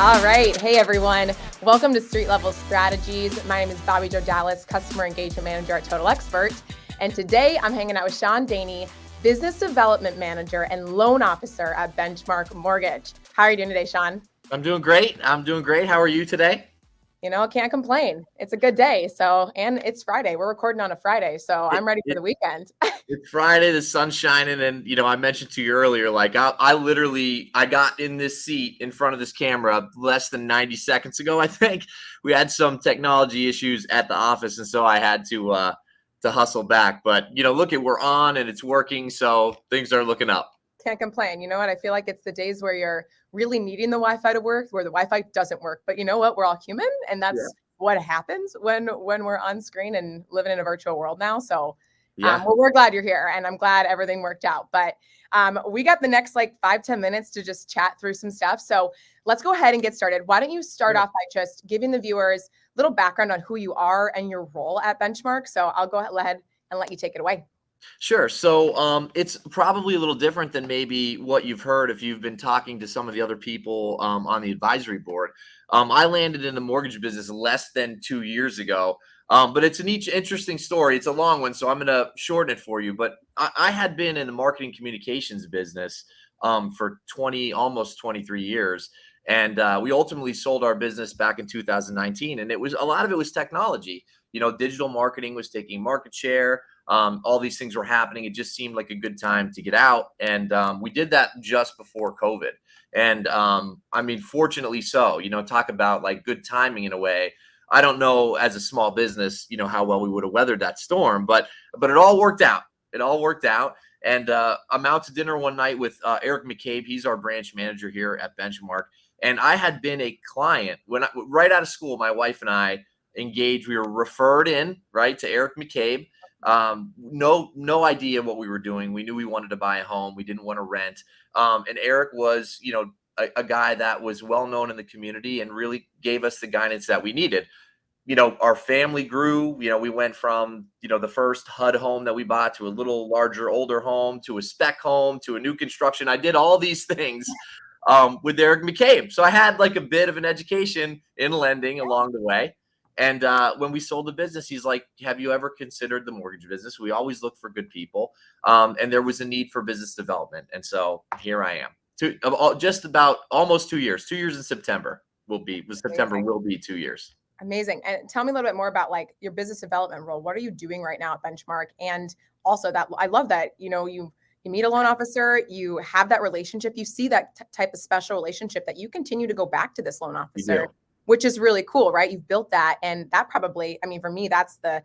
All right. Hey, everyone. Welcome to Street Level Strategies. My name is Bobby Jo Dallas, Customer Engagement Manager at Total Expert. And today I'm hanging out with Shaun Daney, Business Development Manager and Loan Officer at Benchmark Mortgage. How are you doing today, Shaun? I'm doing great. How are you today? Can't complain. It's a good day. And it's Friday. We're recording on a Friday, so I'm ready for the weekend. It's Friday, the sun's shining, and I mentioned to you earlier, like I got in this seat in front of this camera less than 90 seconds ago. I think we had some technology issues at the office, and so I had to hustle back. But we're on and it's working, so things are looking up. Can't complain. You know what? I feel like it's the days where you're really needing the Wi-Fi to work, where the Wi-Fi doesn't work. But you know what? We're all human, and that's what happens when we're on screen and living in a virtual world now. So well, we're glad you're here, and I'm glad everything worked out. But we got the next 5-10 minutes to just chat through some stuff. So let's go ahead and get started. Why don't you start off by just giving the viewers a little background on who you are and your role at Benchmark? So I'll go ahead and let you take it away. Sure. So it's probably a little different than maybe what you've heard if you've been talking to some of the other people on the advisory board. I landed in the mortgage business less than 2 years ago, but it's an interesting story. It's a long one, so I'm going to shorten it for you. But I had been in the marketing communications business for almost 23 years. And we ultimately sold our business back in 2019. And a lot of it was technology. Digital marketing was taking market share. All these things were happening. It just seemed like a good time to get out. And we did that just before COVID. And fortunately so, talk about good timing in a way. I don't know as a small business, how well we would have weathered that storm, but it all worked out. It all worked out. And I'm out to dinner one night with Eric McCabe. He's our branch manager here at Benchmark. And I had been a client right out of school. My wife and I engaged. We were referred in to Eric McCabe. No idea what we were doing. We knew we wanted to buy a home. We didn't want to rent. And Eric was, a guy that was well known in the community and really gave us the guidance that we needed. Our family grew. We went from, the first HUD home that we bought to a little larger, older home, to a spec home, to a new construction. I did all these things with Eric McCabe. So I had a bit of an education in lending along the way. And when we sold the business, he's like, have you ever considered the mortgage business? We always look for good people. And there was a need for business development. And so here I am. Just about almost 2 years. 2 years in September will be 2 years. Amazing. And tell me a little bit more about your business development role. What are you doing right now at Benchmark? And also that I love that, you meet a loan officer, you have that relationship, you see that type of special relationship that you continue to go back to this loan officer, which is really cool, right? You've built that. And that probably, for me, that's the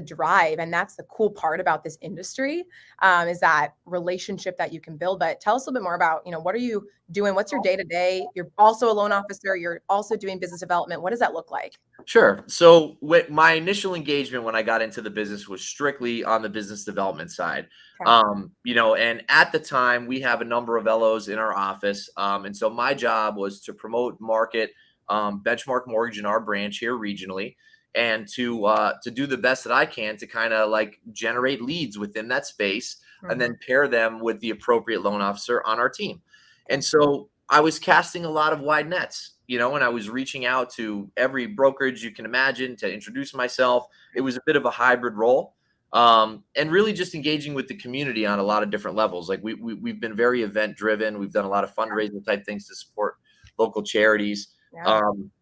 drive. And that's the cool part about this industry, is that relationship that you can build. But tell us a little bit more about, what are you doing? What's your day-to-day? You're also a loan officer. You're also doing business development. What does that look like? Sure. So my initial engagement when I got into the business was strictly on the business development side. Okay. And at the time we have a number of LOs in our office. And so my job was to promote, market Benchmark Mortgage in our branch here regionally, and to do the best that I can to kind of generate leads within that space, and then pair them with the appropriate loan officer on our team. And so I was casting a lot of wide nets, and I was reaching out to every brokerage you can imagine to introduce myself. It was a bit of a hybrid role, and really just engaging with the community on a lot of different levels. We've been very event driven. We've done a lot of fundraising type things to support local charities. Yeah.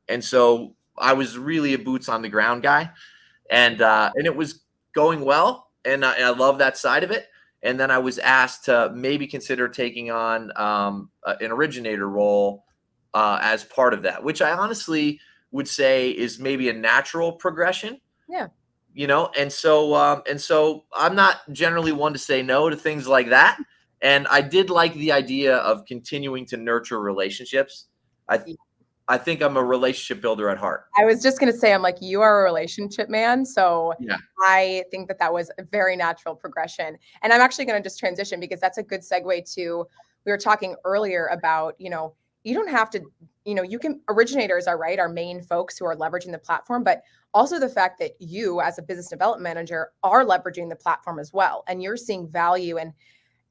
And so I was really a boots on the ground guy, and it was going well. And I love that side of it. And then I was asked to maybe consider taking on an originator role as part of that, which I honestly would say is maybe a natural progression. Yeah. And so I'm not generally one to say no to things like that. And I did like the idea of continuing to nurture relationships. I think I'm a relationship builder at heart. I was just going to say, I'm like, you are a relationship man. So yeah. I think that was a very natural progression. And I'm actually going to just transition because that's a good segue to, we were talking earlier about, you don't have to, originators are our main folks who are leveraging the platform, but also the fact that you as a business development manager are leveraging the platform as well. And you're seeing value. And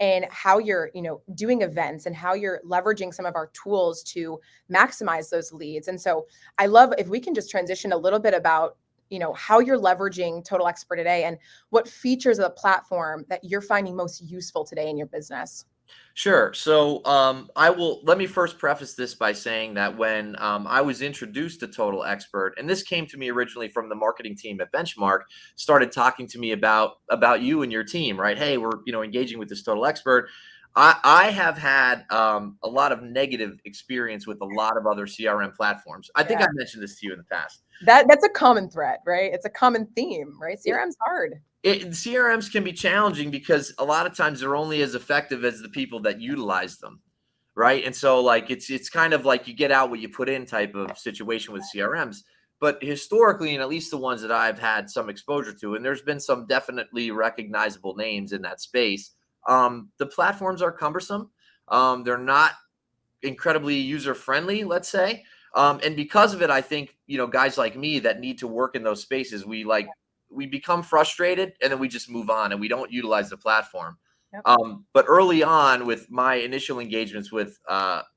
and how you're, doing events and how you're leveraging some of our tools to maximize those leads. And so I love if we can just transition a little bit about, how you're leveraging Total Expert today and what features of the platform that you're finding most useful today in your business. Sure. So let me first preface this by saying that when I was introduced to Total Expert, and this came to me originally from the marketing team at Benchmark, started talking to me about you and your team, right? Hey, we're engaging with this Total Expert. I have had a lot of negative experience with a lot of other CRM platforms. I think Yeah. I've mentioned this to you in the past. That's a common thread, right? It's a common theme, right? It, CRM's hard. CRMs can be challenging because a lot of times they're only as effective as the people that utilize them. Right. And so like it's kind of like you get out what you put in type of situation with CRMs. But historically, and at least the ones that I've had some exposure to, and there's been some definitely recognizable names in that space, the platforms are cumbersome. They're not incredibly user friendly, let's say. And because of it, I think, guys like me that need to work in those spaces, we become frustrated and then we just move on and we don't utilize the platform. Yep. But early on with my initial engagements with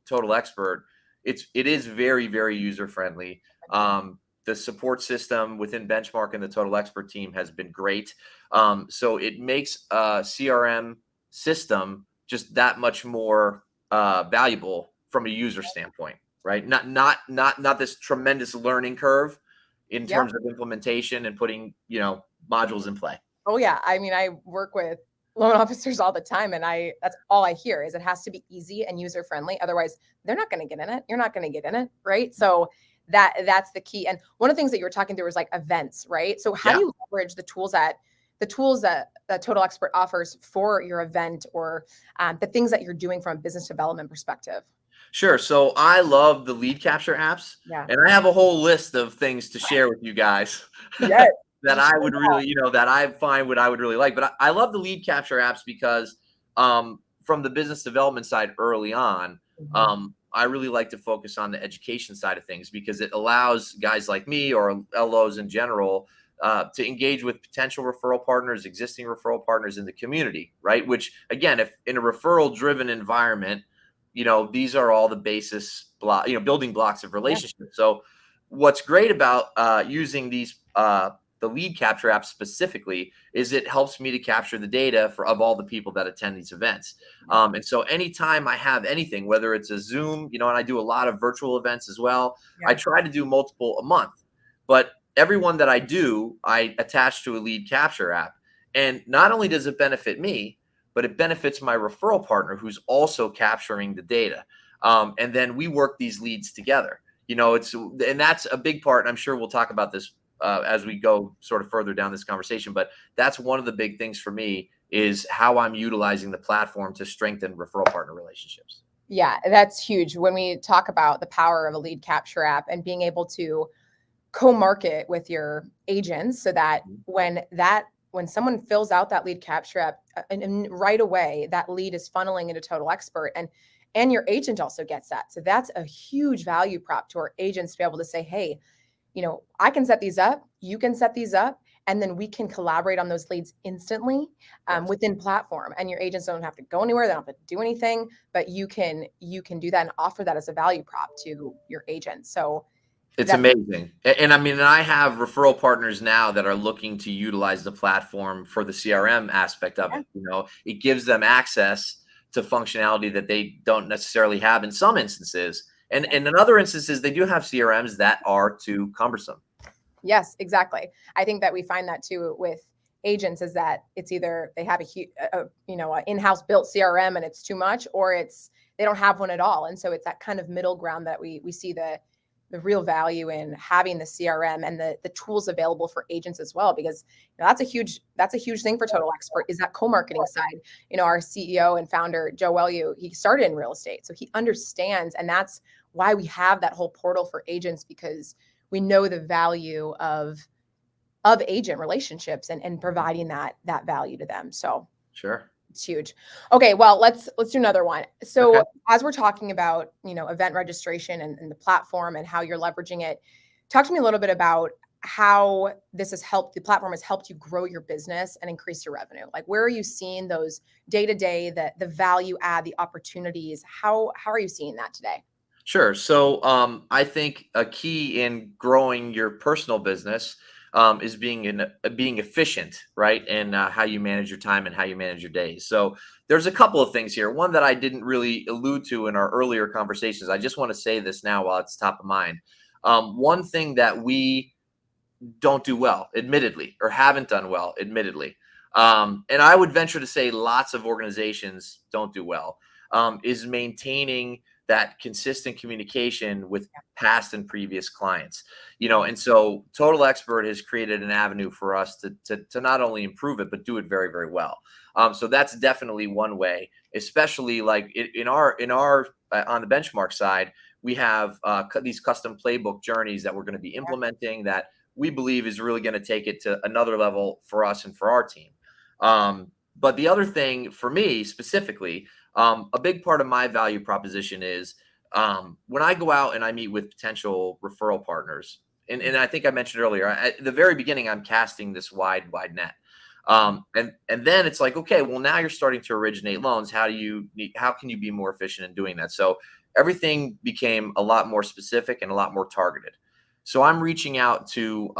Total Expert, it is very, very user friendly. The support system within Benchmark and the Total Expert team has been great. So it makes a CRM system just that much more valuable from a user standpoint, right? Not this tremendous learning curve in Yeah. terms of implementation and putting modules in play. Oh yeah. I mean, I work with loan officers all the time, and that's all I hear is it has to be easy and user friendly. Otherwise, they're not going to get in it. You're not going to get in it, right? So that's the key. And one of the things that you were talking through was like events, right? So how do Yeah. you leverage the tools that Total Expert offers for your event, or the things that you're doing from a business development perspective? Sure. So I love the lead capture apps, Yeah. and I have a whole list of things to share with you guys Yes. that I would really, that I find what I would really like. But I love the lead capture apps because from the business development side early on, Mhm. I really like to focus on the education side of things because it allows guys like me or LOs in general to engage with potential referral partners, existing referral partners in the community, right? Which again, if in a referral driven environment, these are all the building blocks of Yeah. relationships. So what's great about using these the lead capture app specifically is it helps me to capture the data of all the people that attend these events. And so anytime I have anything, whether it's a Zoom, and I do a lot of virtual events as well, I Yeah. try to do multiple a month. But everyone that I do, I attach to a lead capture app. And not only does it benefit me, but it benefits my referral partner who's also capturing the data. And then we work these leads together. And that's a big part. And I'm sure we'll talk about this as we go sort of further down this conversation. But that's one of the big things for me is how I'm utilizing the platform to strengthen referral partner relationships. Yeah, that's huge. When we talk about the power of a lead capture app and being able to co-market with your agents so that Mhm. when someone fills out that lead capture app, and right away that lead is funneling into Total Expert, and your agent also gets that. So that's a huge value prop to our agents to be able to say, hey, I can set these up, you can set these up, and then we can collaborate on those leads instantly Yes. within platform. And your agents don't have to go anywhere, they don't have to do anything, but you can do that and offer that as a value prop to your agent. So It's that's amazing. And I mean, I have referral partners now that are looking to utilize the platform for the CRM aspect of yeah, it. It gives them access to functionality that they don't necessarily have in some instances. And, yeah. and in other instances, they do have CRMs that are too cumbersome. Yes, exactly. I think that we find that too with agents is that it's either they have a in-house built CRM and it's too much, or it's they don't have one at all. And so it's that kind of middle ground that we see the real value in having the CRM and the tools available for agents as well, because that's a huge thing for Total Expert is that co-marketing side. Our CEO and founder Joe Wellu, he started in real estate, so he understands, and that's why we have that whole portal for agents, because we know the value of agent relationships and providing that value to them. So Sure. it's huge. Okay, well, let's do another one. Okay. So as we're talking about, event registration and the platform and how you're leveraging it, talk to me a little bit about how this has helped, the platform has helped you grow your business and increase your revenue. Like, where are you seeing those day to day, the value add, the opportunities? How are you seeing that today? Sure. So I think a key in growing your personal business is being efficient, right? And how you manage your time and how you manage your days. So there's a couple of things here. One that I didn't really allude to in our earlier conversations. I just want to say this now while it's top of mind. One thing that we don't do well, admittedly, or haven't done well, admittedly, and I would venture to say lots of organizations don't do well, is maintaining that consistent communication with past and previous clients. And so Total Expert has created an avenue for us to not only improve it but do it very, very well. So that's definitely one way, especially like in our on the benchmark side, we have these custom playbook journeys that we're going to be implementing that we believe is really going to take it to another level for us and for our team. But the other thing for me specifically, a big part of my value proposition is when I go out and I meet with potential referral partners, and I think I mentioned earlier, at the very beginning, I'm casting this wide net. And then it's like, okay, well, now you're starting to originate loans. How can you be more efficient in doing that? So everything became a lot more specific and a lot more targeted. So I'm reaching out to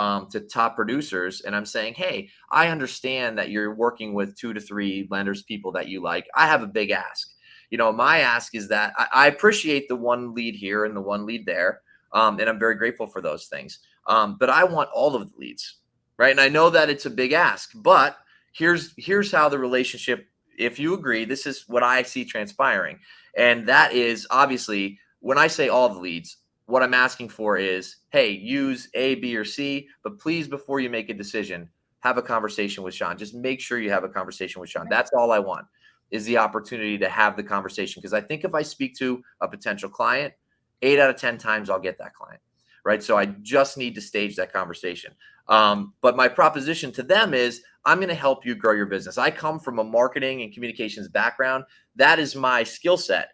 top producers and I'm saying, hey, I understand that you're working with 2 to 3 lenders, people that you like. I have a big ask. My ask is that I appreciate the one lead here and the one lead there, and I'm very grateful for those things. But I want all of the leads, right? And I know that it's a big ask, but here's how the relationship. If you agree, this is what I see transpiring, and that is obviously when I say all the leads. What I'm asking for is, hey, use A, B, or C, but please, before you make a decision, have a conversation with Shaun. Just make sure you have a conversation with Shaun. That's all I want is the opportunity to have the conversation. Because I think if I speak to a potential client, 8 out of 10 times I'll get that client, right? So I just need to stage that conversation. But my proposition to them is, I'm going to help you grow your business. I come from a marketing and communications background. That is my skill set.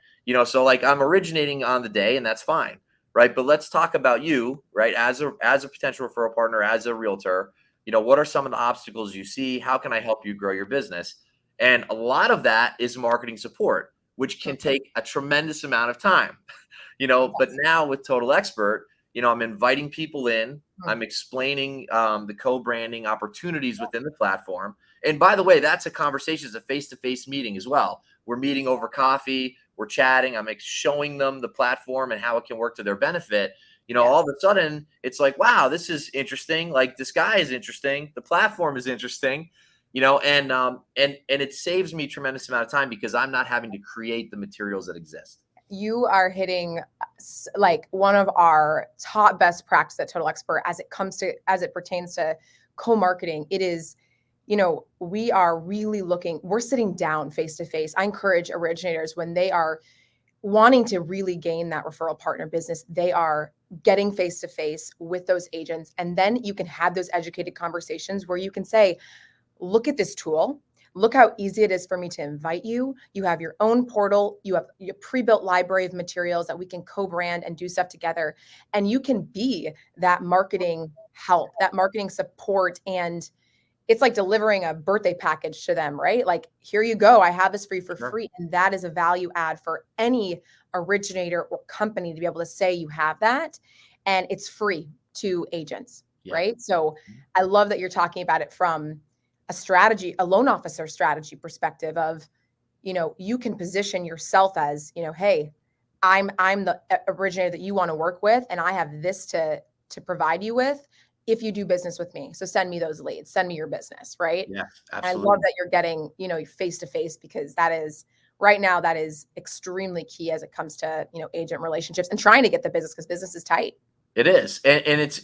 So like I'm originating on the day, and that's fine. Right. But let's talk about you, right? As a potential referral partner, as a realtor, what are some of the obstacles you see? How can I help you grow your business? And a lot of that is marketing support, which can take a tremendous amount of time, but Yes. now with Total Expert, I'm inviting people in, Mhm. I'm explaining the co-branding opportunities within the platform. And by the way, that's a conversation, it's a face-to-face meeting as well. We're meeting over coffee, we're chatting, I'm showing them the platform and how it can work to their benefit. All Yes. of a sudden it's like, wow, this is interesting. Like this guy is interesting. The platform is interesting, and it saves me tremendous amount of time because I'm not having to create the materials that exist. You are hitting like one of our top best practice at Total Expert as it pertains to co-marketing. It is, we are really we're sitting down face to face. I encourage originators when they are wanting to really gain that referral partner business, they are getting face to face with those agents. And then you can have those educated conversations where you can say, look at this tool. Look how easy it is for me to invite you. You have your own portal. You have your pre-built library of materials that we can co-brand and do stuff together. And you can be that marketing help, that marketing support. And it's like delivering a birthday package to them, right? Like, here you go. I have this for you for Sure. free. And that is a value add for any originator or company to be able to say you have that. And it's free to agents, Yeah. right? So I love that you're talking about it from a loan officer strategy perspective of, you can position yourself as, hey, I'm the originator that you want to work with, and I have this to provide you with if you do business with me. So send me those leads, send me your business, right? Yeah, And I love absolutely. that you're getting, face to face, because that is right now, that is extremely key as it comes to, agent relationships and trying to get the business, because business is tight. It is, and it's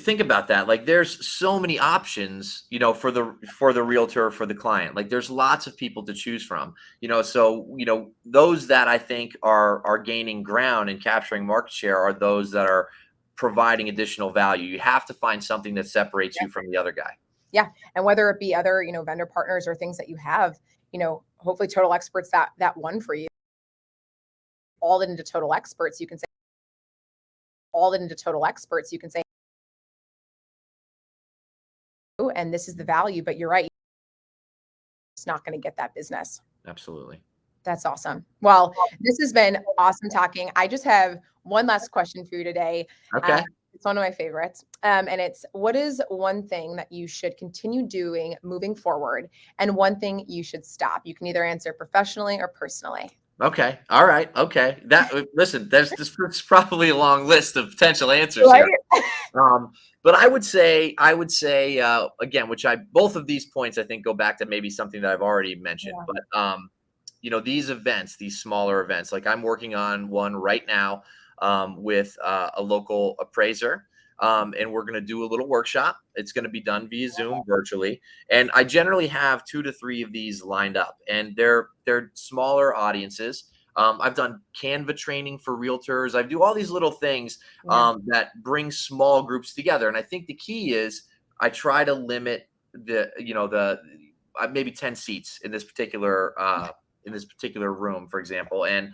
think about that. Like, there's so many options, for the realtor, for the client. Like, there's lots of people to choose from. So those that I think are gaining ground and capturing market share are those that are providing additional value. You have to find something that separates you from the other guy. Yeah. And whether it be other, vendor partners or things that you have, hopefully Total Experts that one for you. All into Total Experts, you can say and this is the value, but you're right. It's not going to get that business. Absolutely. That's awesome. Well, this has been awesome talking. I just have one last question for you today. Okay. It's one of my favorites. And it's, what is one thing that you should continue doing moving forward and one thing you should stop? You can either answer professionally or personally. Okay. All right. Okay. Listen, there's probably a long list of potential answers Right? here. But I would say again, which I both of these points I think go back to maybe something that I've already mentioned. Yeah. But these events, these smaller events, like I'm working on one right now with a local appraiser. And we're going to do a little workshop. It's going to be done via Zoom virtually. And I generally have 2 to 3 of these lined up, and they're smaller audiences. I've done Canva training for realtors. I do all these little things Yeah. that bring small groups together. And I think the key is I try to limit the maybe 10 seats in this particular room, for example. And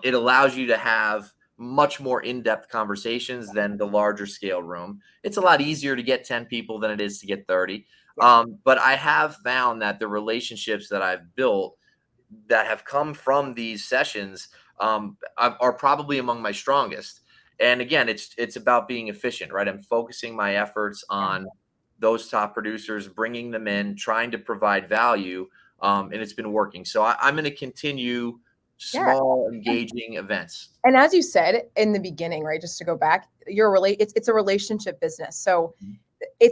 it allows you to have much more in-depth conversations than the larger scale room. It's a lot easier to get 10 people than it is to get 30. Yeah. But I have found that the relationships that I've built that have come from these sessions are probably among my strongest. And again, it's about being efficient, right? I'm focusing my efforts on those top producers, bringing them in, trying to provide value, and it's been working. So I'm going to continue Yeah. small, engaging events. And as you said in the beginning, right, just to go back, it's a relationship business. So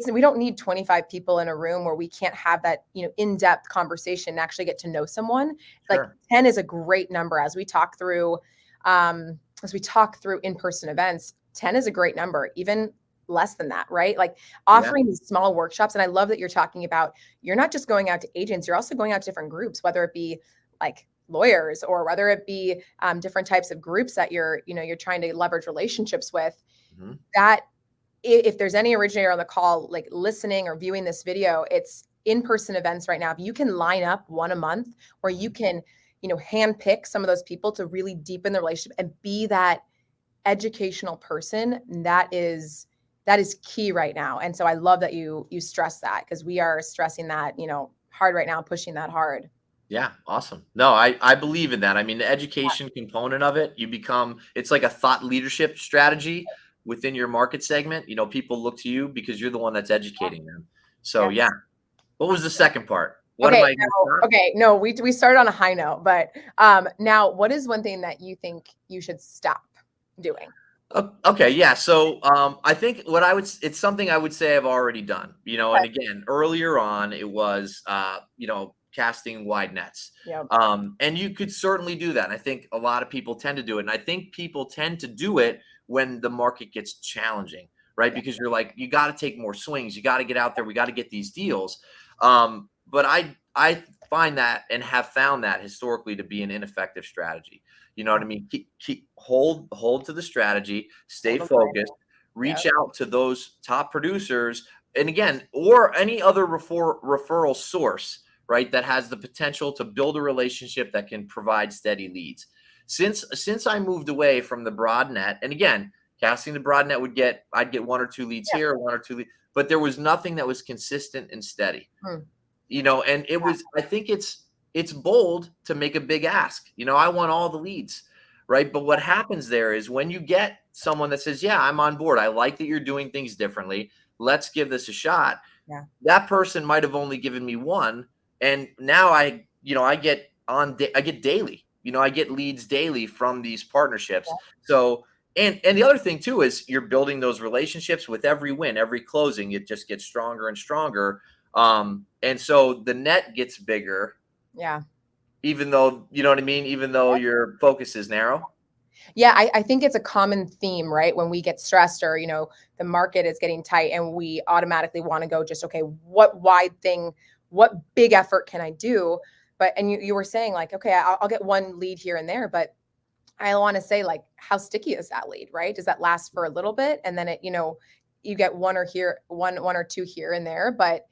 we don't need 25 people in a room where we can't have that, in-depth conversation and actually get to know someone. Like Sure. 10 is a great number as we talk through in-person events. 10 is a great number, even less than that, right? Like offering these small workshops. And I love that you're talking about, you're not just going out to agents, you're also going out to different groups, whether it be like lawyers or whether it be different types of groups that you're trying to leverage relationships with. Mhm. That if there's any originator on the call, like listening or viewing this video, it's in-person events right now. If you can line up one a month where you can, handpick some of those people to really deepen the relationship and be that educational person, that is key right now. And so I love that you stress that, because we are stressing that, hard right now, pushing that hard. Yeah, awesome. No, I believe in that. I mean, the education component of it, it's like a thought leadership strategy within your market segment. People look to you because you're the one that's educating them. So, Yeah. yeah. What was the second part? What Okay, am I gonna start? no, we started on a high note, but now what is one thing that you think you should stop doing? Okay, yeah. So I think it's something I would say I've already done. And again, earlier on it was casting wide nets. Yep. And you could certainly do that. And I think a lot of people tend to do it. And I think people tend to do it when the market gets challenging, right? Yeah. Because you're like, you got to take more swings, you got to get out there, we got to get these deals. But I find that and have found that historically to be an ineffective strategy. You know what I mean? Hold to the strategy, stay Hold the line. focused, reach out to those top producers, and again, or any other referral source, right, that has the potential to build a relationship that can provide steady leads. Since I moved away from the broad net, and again, casting the broad net I'd get 1 or 2 leads here, 1 or 2 leads, but there was nothing that was consistent and steady. Hmm. And I think it's bold to make a big ask. I want all the leads, right? But what happens there is when you get someone that says, yeah, I'm on board, I like that you're doing things differently, let's give this a shot. Yeah. That person might have only given me one, and now I get daily, I get leads daily from these partnerships. Yeah. So and the other thing too is you're building those relationships. With every win, every closing, it just gets stronger and stronger. And so the net gets bigger. Yeah. Even though, you know what I mean? Even though your focus is narrow. Yeah, I think it's a common theme, right? When we get stressed or, the market is getting tight and we automatically want to go just, okay, what big effort can I do? And you were saying like, okay, I'll get one lead here and there, but I want to say like, how sticky is that lead, right? Does that last for a little bit? And then you get one or two here and there, but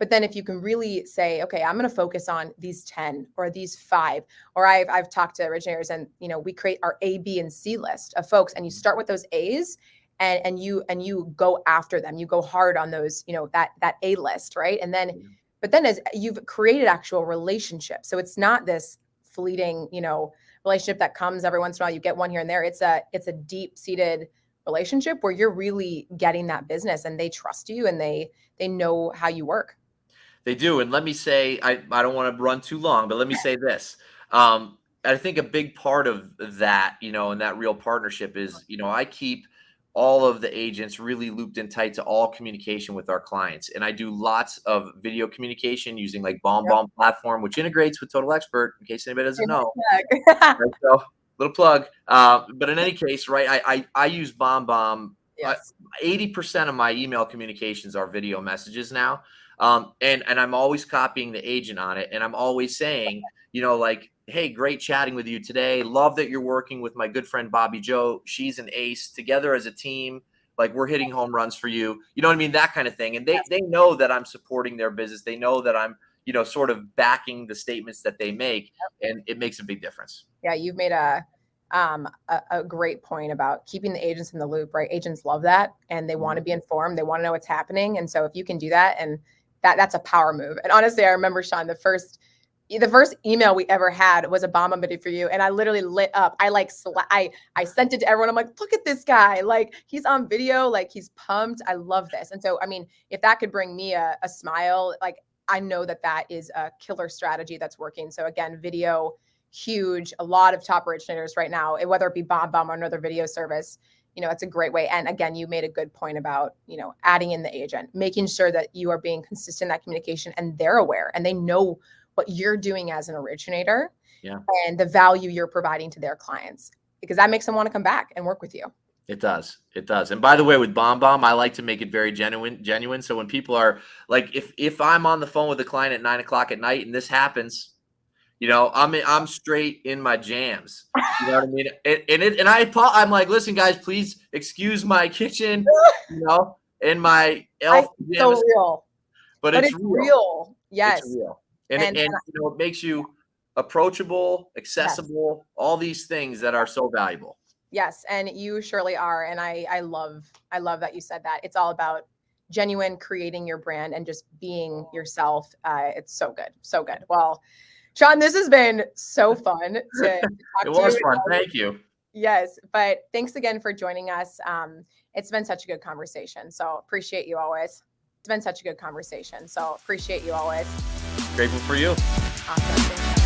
then if you can really say, okay, I'm going to focus on these 10 or these 5, or I've talked to originators and, we create our A, B, and C list of folks, and you start with those A's and you go after them. You go hard on those, that A list, right? And then, but then as you've created actual relationships, so it's not this fleeting, relationship that comes every once in a while. You get one here and there. It's a deep seated relationship where you're really getting that business, and they trust you, and they know how you work. They do. And let me say, I don't want to run too long, but let me say this. I think a big part of that, and that real partnership is, I keep all of the agents really looped in tight to all communication with our clients. And I do lots of video communication using like Yep. BombBomb platform, which integrates with Total Expert, in case anybody doesn't know. Yeah. Right, so little plug. But in any case, right, I use BombBomb. Yes. 80% of my email communications are video messages now. And I'm always copying the agent on it. And I'm always saying, like, hey, great chatting with you today. Love that you're working with my good friend, Bobby Joe. She's an ace. Together as a team, like we're hitting home runs for you. You know what I mean? That kind of thing. And they know that I'm supporting their business. They know that I'm, sort of backing the statements that they make. And it makes a big difference. Yeah, you've made a great point about keeping the agents in the loop, right? Agents love that, and they want to be informed. They want to know what's happening. And so if you can do that, and that's a power move. And honestly, I remember, Shaun, the first email we ever had was a bomb video for you, and I literally lit up. I sent it to everyone. I'm like, look at this guy, like he's on video, like he's pumped. I love this. And so, I mean, if that could bring me a smile, like I know that is a killer strategy that's working. So again, video, huge. A lot of top originators right now, whether it be BombBomb or another video service, it's a great way. And again, you made a good point about, adding in the agent, making sure that you are being consistent in that communication, and they're aware and they know what you're doing as an originator, and the value you're providing to their clients, because that makes them want to come back and work with you. It does. It does. And by the way, with BombBomb, I like to make it very genuine. So when people are like, if I'm on the phone with a client at 9:00 at night and this happens, I'm straight in my jams. You know what I mean? I'm like, listen, guys, please excuse my kitchen, and my elf pajamas. So real. But it's real. Yes. It's real. And it makes you approachable, accessible, all these things that are so valuable. Yes, and you surely are. And I love that you said that. It's all about genuine, creating your brand and just being yourself. It's so good. So good. Well, Shaun, this has been so fun to talk It was fun. Thank you. Yes, but thanks again for joining us. It's been such a good conversation. So appreciate you always. It's been such a good conversation. So appreciate you always. Grateful for you. Awesome.